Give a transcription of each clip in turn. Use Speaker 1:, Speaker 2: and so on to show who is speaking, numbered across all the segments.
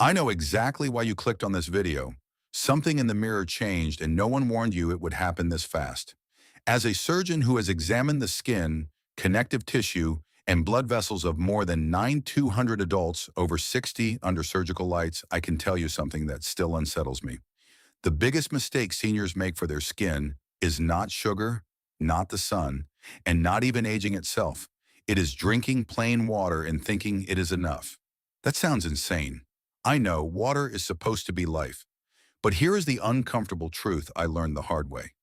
Speaker 1: I know exactly why you clicked on this video. Something in the mirror changed and no one warned you it would happen this fast. As a surgeon who has examined the skin, connective tissue, and blood vessels of more than 9,200 adults over 60 under surgical lights, I can tell you something that still unsettles me. The biggest mistake seniors make for their skin is not sugar, not the sun, and not even aging itself. It is drinking plain water and thinking it is enough. That sounds insane. I know water is supposed to be life, but here is the uncomfortable truth I learned the hard way.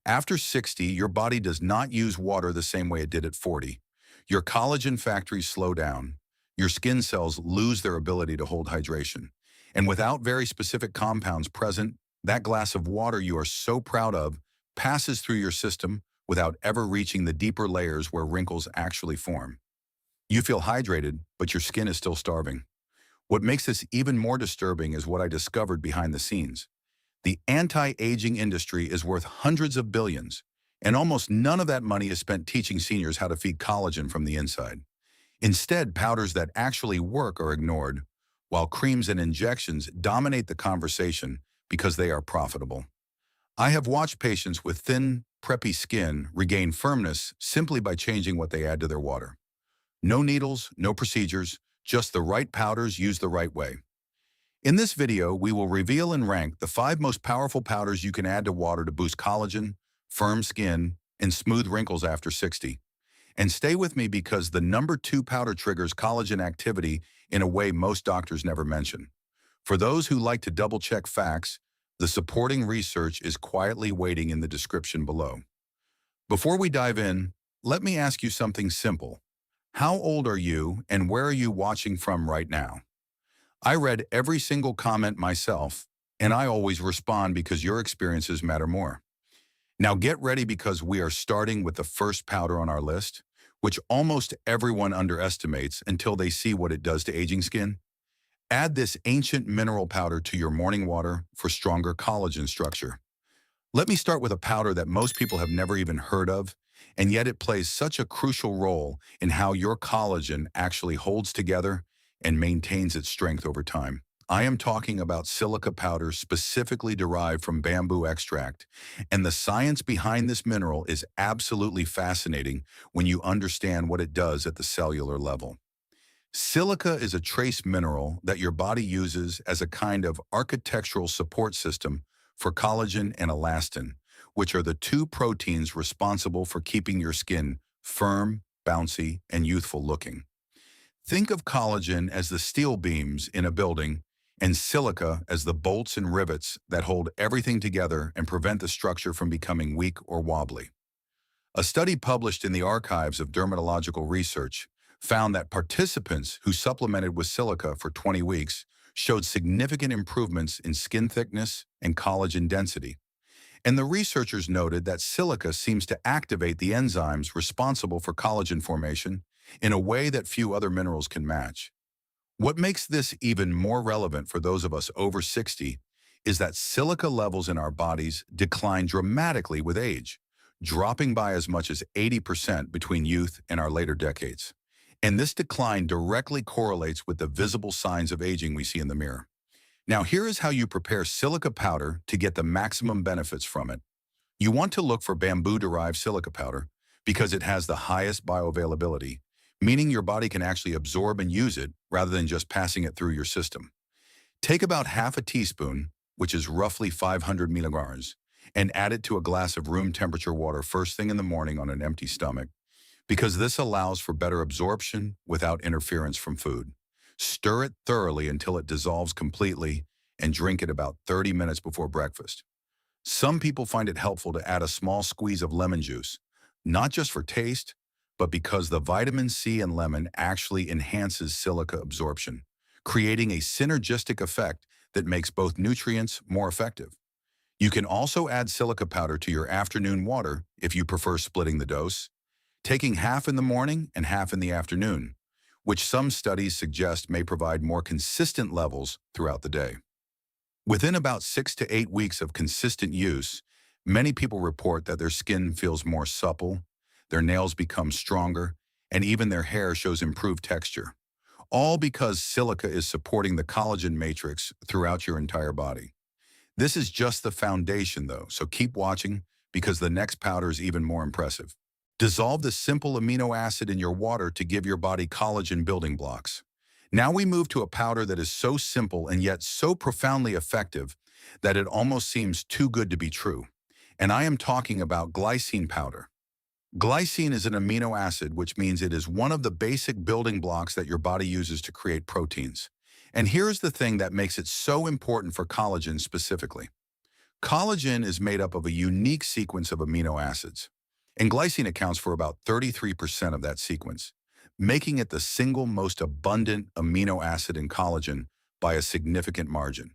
Speaker 1: After 60, your body does not use water the same way it did at 40. Your collagen factories slow down. Your skin cells lose their ability to hold hydration. And without very specific compounds present, that glass of water you are so proud of passes through your system without ever reaching the deeper layers where wrinkles actually form. You feel hydrated, but your skin is still starving. What makes this even more disturbing is what I discovered behind the scenes. The anti-aging industry is worth hundreds of billions, and almost none of that money is spent teaching seniors how to feed collagen from the inside. Instead, powders that actually work are ignored, while creams and injections dominate the conversation because they are profitable. I have watched patients with thin, preppy skin regain firmness simply by changing what they add to their water. No needles, no procedures, just the right powders used the right way. In this video, we will reveal and rank the 5 most powerful powders you can add to water to boost collagen, firm skin, and smooth wrinkles after 60. And stay with me because the number 2 powder triggers collagen activity in a way most doctors never mention. For those who like to double-check facts, the supporting research is quietly waiting in the description below. Before we dive in, let me ask you something simple. How old are you and where are you watching from right now? I read every single comment myself, and I always respond because your experiences matter more. Now get ready because we are starting with the first powder on our list, which almost everyone underestimates until they see what it does to aging skin. Add this ancient mineral powder to your morning water for stronger collagen structure. Let me start with a powder that most people have never even heard of, and yet it plays such a crucial role in how your collagen actually holds together and maintains its strength over time. I am talking about silica powder specifically derived from bamboo extract, and the science behind this mineral is absolutely fascinating when you understand what it does at the cellular level. Silica is a trace mineral that your body uses as a kind of architectural support system for collagen and elastin, which are the 2 proteins responsible for keeping your skin firm, bouncy, and youthful looking. Think of collagen as the steel beams in a building and silica as the bolts and rivets that hold everything together and prevent the structure from becoming weak or wobbly. A study published in the Archives of Dermatological Research found that participants who supplemented with silica for 20 weeks showed significant improvements in skin thickness and collagen density. And the researchers noted that silica seems to activate the enzymes responsible for collagen formation in a way that few other minerals can match. What makes this even more relevant for those of us over 60 is that silica levels in our bodies decline dramatically with age, dropping by as much as 80% between youth and our later decades. And this decline directly correlates with the visible signs of aging we see in the mirror. Now, here is how you prepare silica powder to get the maximum benefits from it. You want to look for bamboo-derived silica powder because it has the highest bioavailability, meaning your body can actually absorb and use it rather than just passing it through your system. Take about half a teaspoon, which is roughly 500 milligrams, and add it to a glass of room temperature water first thing in the morning on an empty stomach, because this allows for better absorption without interference from food. Stir it thoroughly until it dissolves completely and drink it about 30 minutes before breakfast. Some people find it helpful to add a small squeeze of lemon juice, not just for taste, but because the vitamin C in lemon actually enhances silica absorption, creating a synergistic effect that makes both nutrients more effective. You can also add silica powder to your afternoon water if you prefer splitting the dose, taking half in the morning and half in the afternoon, which some studies suggest may provide more consistent levels throughout the day. Within about 6 to 8 weeks of consistent use, many people report that their skin feels more supple, their nails become stronger, and even their hair shows improved texture. all because silica is supporting the collagen matrix throughout your entire body. This is just the foundation though, so keep watching because the next powder is even more impressive. Dissolve the simple amino acid in your water to give your body collagen building blocks. Now we move to a powder that is so simple and yet so profoundly effective that it almost seems too good to be true. And I am talking about glycine powder. Glycine is an amino acid, which means it is one of the basic building blocks that your body uses to create proteins. And here's the thing that makes it so important for collagen specifically. Collagen is made up of a unique sequence of amino acids, and glycine accounts for about 33% of that sequence, making it the single most abundant amino acid in collagen by a significant margin.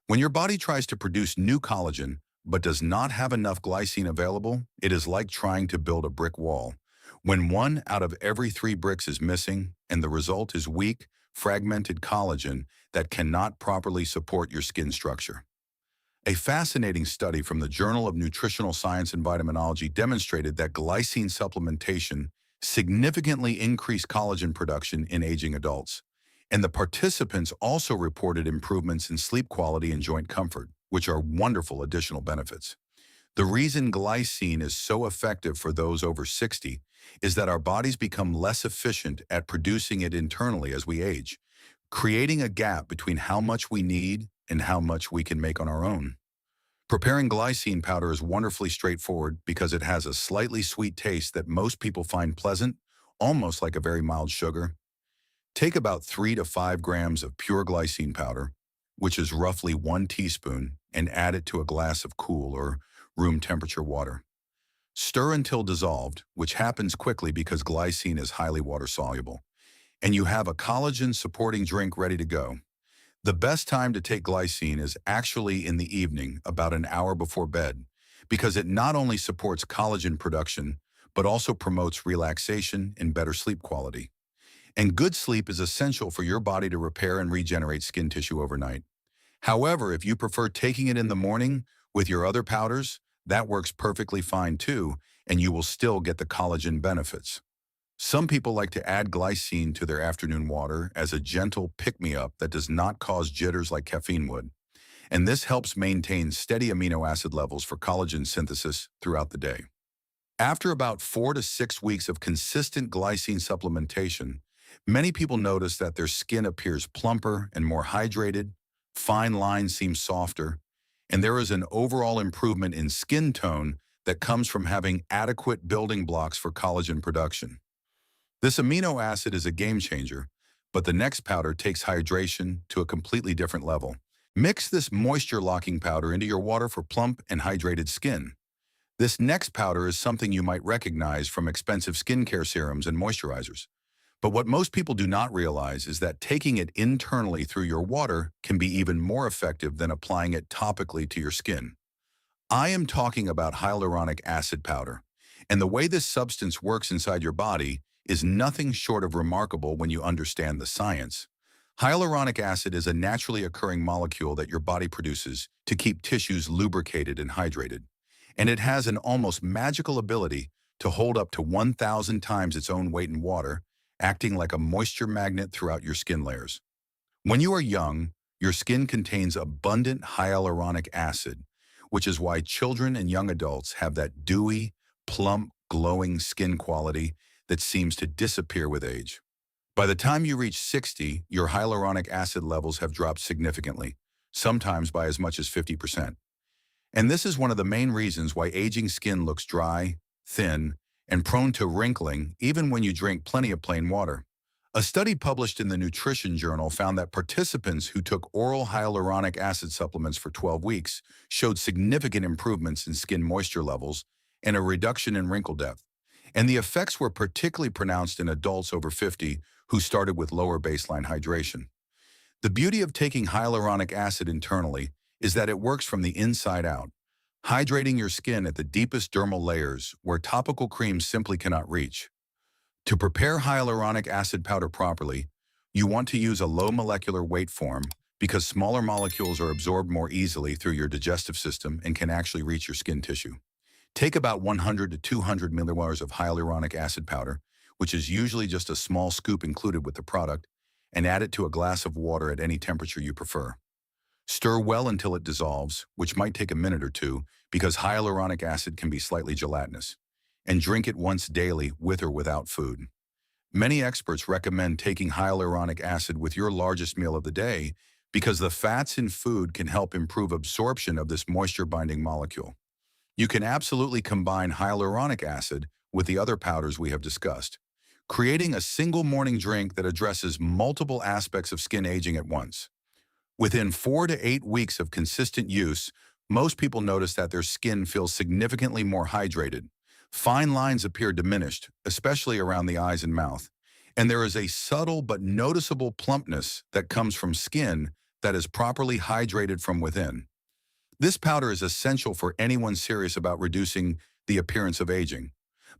Speaker 1: When your body tries to produce new collagen but does not have enough glycine available, it is like trying to build a brick wall. When one out of every three bricks is missing, and the result is weak, fragmented collagen that cannot properly support your skin structure. A fascinating study from the Journal of Nutritional Science and Vitaminology demonstrated that glycine supplementation significantly increased collagen production in aging adults. And the participants also reported improvements in sleep quality and joint comfort, which are wonderful additional benefits. The reason glycine is so effective for those over 60 is that our bodies become less efficient at producing it internally as we age, creating a gap between how much we need and how much we can make on our own. Preparing glycine powder is wonderfully straightforward because it has a slightly sweet taste that most people find pleasant, almost like a very mild sugar. Take about 3 to 5 grams of pure glycine powder, which is roughly 1 teaspoon, and add it to a glass of cool or room temperature water. Stir until dissolved, which happens quickly because glycine is highly water soluble, and you have a collagen supporting drink ready to go. The best time to take glycine is actually in the evening, about an hour before bed, because it not only supports collagen production, but also promotes relaxation and better sleep quality. And good sleep is essential for your body to repair and regenerate skin tissue overnight. However, if you prefer taking it in the morning with your other powders, that works perfectly fine too, and you will still get the collagen benefits. Some people like to add glycine to their afternoon water as a gentle pick-me-up that does not cause jitters like caffeine would, and this helps maintain steady amino acid levels for collagen synthesis throughout the day. After about 4 to 6 weeks of consistent glycine supplementation, many people notice that their skin appears plumper and more hydrated, fine lines seem softer, and there is an overall improvement in skin tone that comes from having adequate building blocks for collagen production. This amino acid is a game changer, but the next powder takes hydration to a completely different level. Mix this moisture-locking powder into your water for plump and hydrated skin. This next powder is something you might recognize from expensive skincare serums and moisturizers. But what most people do not realize is that taking it internally through your water can be even more effective than applying it topically to your skin. I am talking about hyaluronic acid powder, and the way this substance works inside your body is nothing short of remarkable when you understand the science. Hyaluronic acid is a naturally occurring molecule that your body produces to keep tissues lubricated and hydrated, and it has an almost magical ability to hold up to 1,000 times its own weight in water, acting like a moisture magnet throughout your skin layers. When you are young, your skin contains abundant hyaluronic acid, which is why children and young adults have that dewy, plump, glowing skin quality that seems to disappear with age. By the time you reach 60, your hyaluronic acid levels have dropped significantly, sometimes by as much as 50%. And this is one of the main reasons why aging skin looks dry, thin, and prone to wrinkling even when you drink plenty of plain water. A study published in the Nutrition Journal found that participants who took oral hyaluronic acid supplements for 12 weeks showed significant improvements in skin moisture levels and a reduction in wrinkle depth. And the effects were particularly pronounced in adults over 50 who started with lower baseline hydration. The beauty of taking hyaluronic acid internally is that it works from the inside out, hydrating your skin at the deepest dermal layers where topical creams simply cannot reach. To prepare hyaluronic acid powder properly, you want to use a low molecular weight form because smaller molecules are absorbed more easily through your digestive system and can actually reach your skin tissue. Take about 100 to 200 milliliters of hyaluronic acid powder, which is usually just a small scoop included with the product, and add it to a glass of water at any temperature you prefer. Stir well until it dissolves, which might take a minute or two because hyaluronic acid can be slightly gelatinous, and drink it once daily with or without food. Many experts recommend taking hyaluronic acid with your largest meal of the day because the fats in food can help improve absorption of this moisture-binding molecule. You can absolutely combine hyaluronic acid with the other powders we have discussed, creating a single morning drink that addresses multiple aspects of skin aging at once. Within 4 to 8 weeks of consistent use, most people notice that their skin feels significantly more hydrated. Fine lines appear diminished, especially around the eyes and mouth, and there is a subtle but noticeable plumpness that comes from skin that is properly hydrated from within. This powder is essential for anyone serious about reducing the appearance of aging.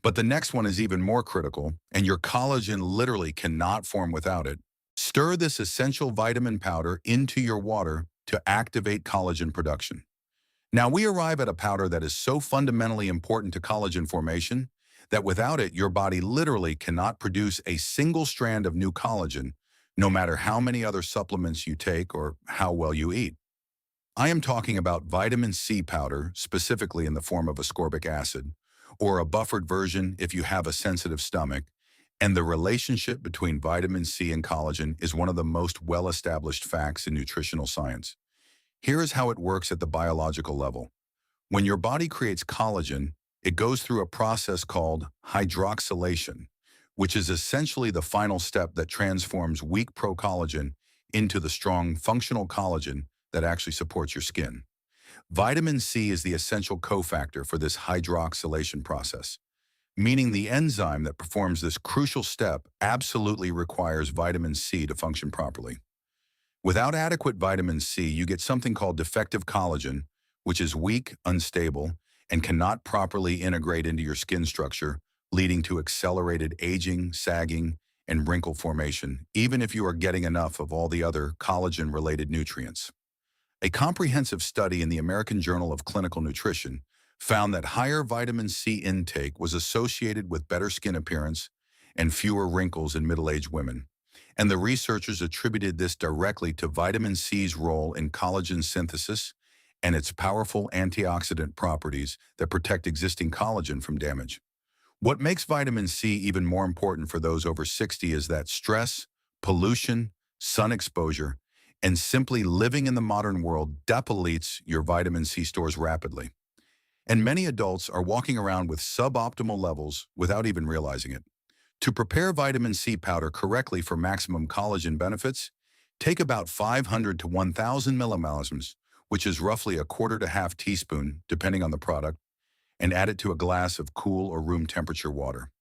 Speaker 1: But the next one is even more critical, and your collagen literally cannot form without it. Stir this essential vitamin powder into your water to activate collagen production. Now we arrive at a powder that is so fundamentally important to collagen formation that without it, your body literally cannot produce a single strand of new collagen, no matter how many other supplements you take or how well you eat. I am talking about vitamin C powder, specifically in the form of ascorbic acid, or a buffered version if you have a sensitive stomach, and the relationship between vitamin C and collagen is one of the most well-established facts in nutritional science. Here is how it works at the biological level. When your body creates collagen, it goes through a process called hydroxylation, which is essentially the final step that transforms weak procollagen into the strong functional collagen that actually supports your skin. Vitamin C is the essential cofactor for this hydroxylation process, meaning the enzyme that performs this crucial step absolutely requires vitamin C to function properly. Without adequate vitamin C, you get something called defective collagen, which is weak, unstable, and cannot properly integrate into your skin structure, leading to accelerated aging, sagging, and wrinkle formation, even if you are getting enough of all the other collagen-related nutrients. A comprehensive study in the American Journal of Clinical Nutrition found that higher vitamin C intake was associated with better skin appearance and fewer wrinkles in middle-aged women. And the researchers attributed this directly to vitamin C's role in collagen synthesis and its powerful antioxidant properties that protect existing collagen from damage. What makes vitamin C even more important for those over 60 is that stress, pollution, sun exposure, and simply living in the modern world depletes your vitamin C stores rapidly. And many adults are walking around with suboptimal levels without even realizing it. To prepare vitamin C powder correctly for maximum collagen benefits, take about 500 to 1,000 millimolars, which is roughly a quarter to half teaspoon, depending on the product, and add it to a glass of cool or room temperature water.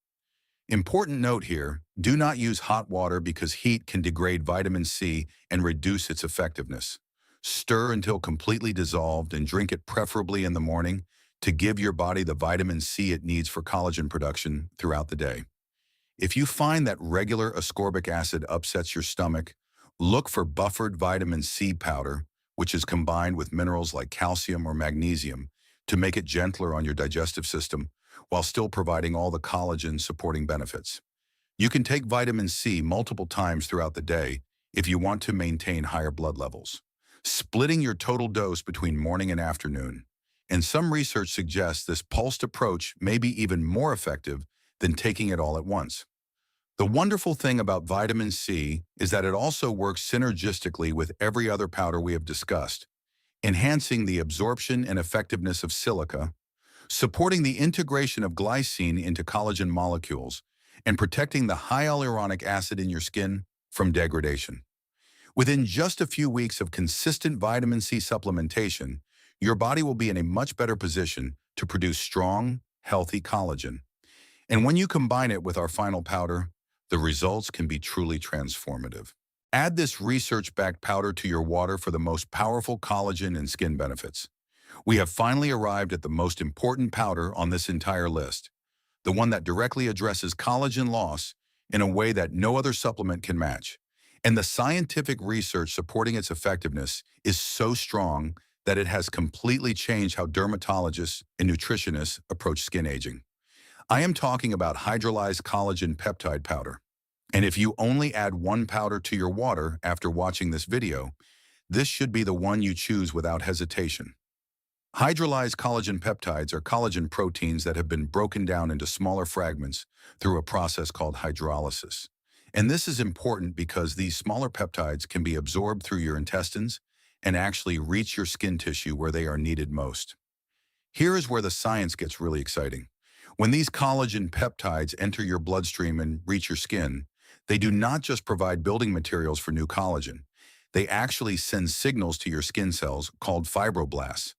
Speaker 1: Important note here, do not use hot water because heat can degrade vitamin C and reduce its effectiveness. Stir until completely dissolved and drink it preferably in the morning to give your body the vitamin C it needs for collagen production throughout the day. If you find that regular ascorbic acid upsets your stomach, look for buffered vitamin C powder, which is combined with minerals like calcium or magnesium to make it gentler on your digestive system while still providing all the collagen-supporting benefits. You can take vitamin C multiple times throughout the day if you want to maintain higher blood levels, splitting your total dose between morning and afternoon. And some research suggests this pulsed approach may be even more effective than taking it all at once. The wonderful thing about vitamin C is that it also works synergistically with every other powder we have discussed, enhancing the absorption and effectiveness of silica, supporting the integration of glycine into collagen molecules, and protecting the hyaluronic acid in your skin from degradation. Within just a few weeks of consistent vitamin C supplementation, your body will be in a much better position to produce strong, healthy collagen. And when you combine it with our final powder, the results can be truly transformative. Add this research-backed powder to your water for the most powerful collagen and skin benefits. We have finally arrived at the most important powder on this entire list, the one that directly addresses collagen loss in a way that no other supplement can match. And the scientific research supporting its effectiveness is so strong that it has completely changed how dermatologists and nutritionists approach skin aging. I am talking about hydrolyzed collagen peptide powder. And if you only add one powder to your water after watching this video, this should be the one you choose without hesitation. Hydrolyzed collagen peptides are collagen proteins that have been broken down into smaller fragments through a process called hydrolysis. And this is important because these smaller peptides can be absorbed through your intestines and actually reach your skin tissue where they are needed most. Here is where the science gets really exciting. When these collagen peptides enter your bloodstream and reach your skin, they do not just provide building materials for new collagen. They actually send signals to your skin cells called fibroblasts,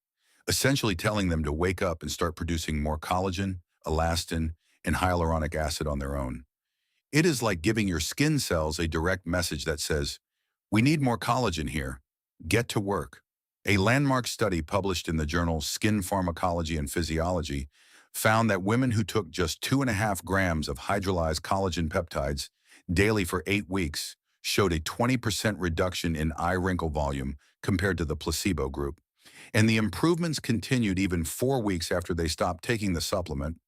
Speaker 1: essentially telling them to wake up and start producing more collagen, elastin, and hyaluronic acid on their own. It is like giving your skin cells a direct message that says, "We need more collagen here. Get to work." A landmark study published in the journal Skin Pharmacology and Physiology found that women who took just 2.5 grams of hydrolyzed collagen peptides daily for 8 weeks showed a 20% reduction in eye wrinkle volume compared to the placebo group. And the improvements continued even 4 weeks after they stopped taking the supplement,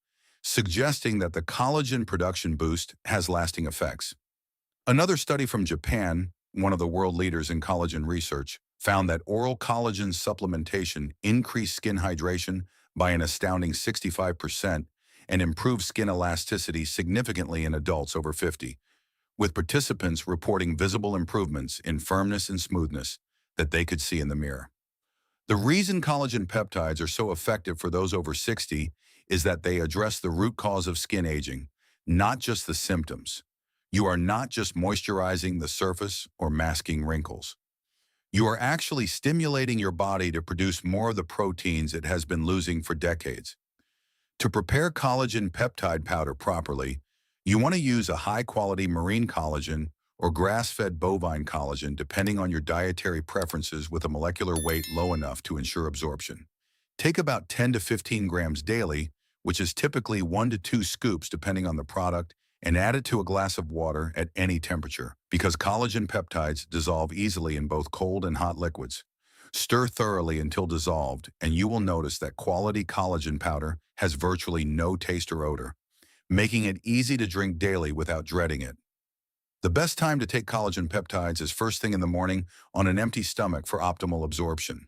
Speaker 1: suggesting that the collagen production boost has lasting effects. Another study from Japan, one of the world leaders in collagen research, found that oral collagen supplementation increased skin hydration by an astounding 65% and improved skin elasticity significantly in adults over 50, with participants reporting visible improvements in firmness and smoothness that they could see in the mirror. The reason collagen peptides are so effective for those over 60 is that they address the root cause of skin aging, not just the symptoms. You are not just moisturizing the surface or masking wrinkles. You are actually stimulating your body to produce more of the proteins it has been losing for decades. To prepare collagen peptide powder properly, you want to use a high-quality marine collagen or grass-fed bovine collagen depending on your dietary preferences with a molecular weight low enough to ensure absorption. Take about 10 to 15 grams daily, which is typically 1 to 2 scoops depending on the product, and add it to a glass of water at any temperature because collagen peptides dissolve easily in both cold and hot liquids. Stir thoroughly until dissolved, and you will notice that quality collagen powder has virtually no taste or odor, making it easy to drink daily without dreading it. The best time to take collagen peptides is first thing in the morning on an empty stomach for optimal absorption.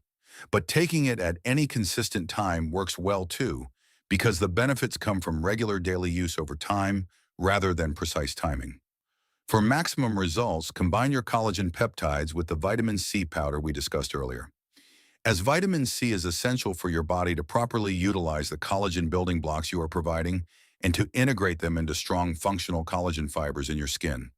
Speaker 1: But taking it at any consistent time works well too, because the benefits come from regular daily use over time rather than precise timing. For maximum results, combine your collagen peptides with the vitamin C powder we discussed earlier. As vitamin C is essential for your body to properly utilize the collagen building blocks you are providing and to integrate them into strong functional collagen fibers in your skin.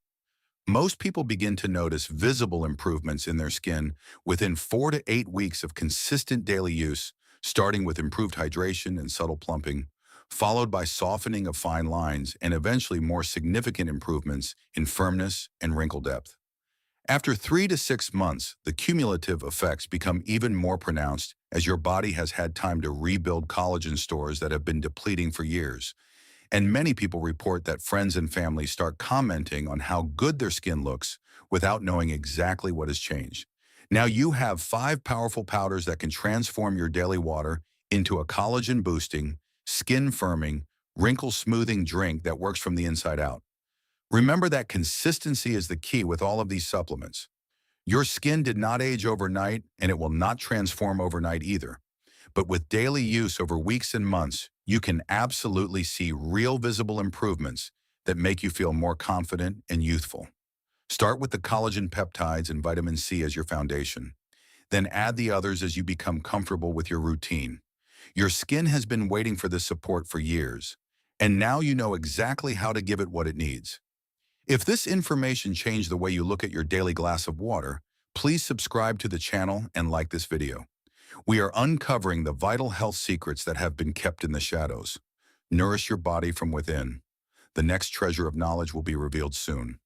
Speaker 1: Most people begin to notice visible improvements in their skin within 4 to 8 weeks of consistent daily use, starting with improved hydration and subtle plumping, followed by softening of fine lines and eventually more significant improvements in firmness and wrinkle depth. After 3 to 6 months, the cumulative effects become even more pronounced as your body has had time to rebuild collagen stores that have been depleting for years. And many people report that friends and family start commenting on how good their skin looks without knowing exactly what has changed. Now you have 5 powerful powders that can transform your daily water into a collagen-boosting, skin-firming, wrinkle-smoothing drink that works from the inside out. Remember that consistency is the key with all of these supplements. Your skin did not age overnight, and it will not transform overnight either. But with daily use over weeks and months, you can absolutely see real visible improvements that make you feel more confident and youthful. Start with the collagen peptides and vitamin C as your foundation. Then add the others as you become comfortable with your routine. Your skin has been waiting for this support for years, and now you know exactly how to give it what it needs. If this information changed the way you look at your daily glass of water, please subscribe to the channel and like this video. We are uncovering the vital health secrets that have been kept in the shadows. Nourish your body from within. The next treasure of knowledge will be revealed soon.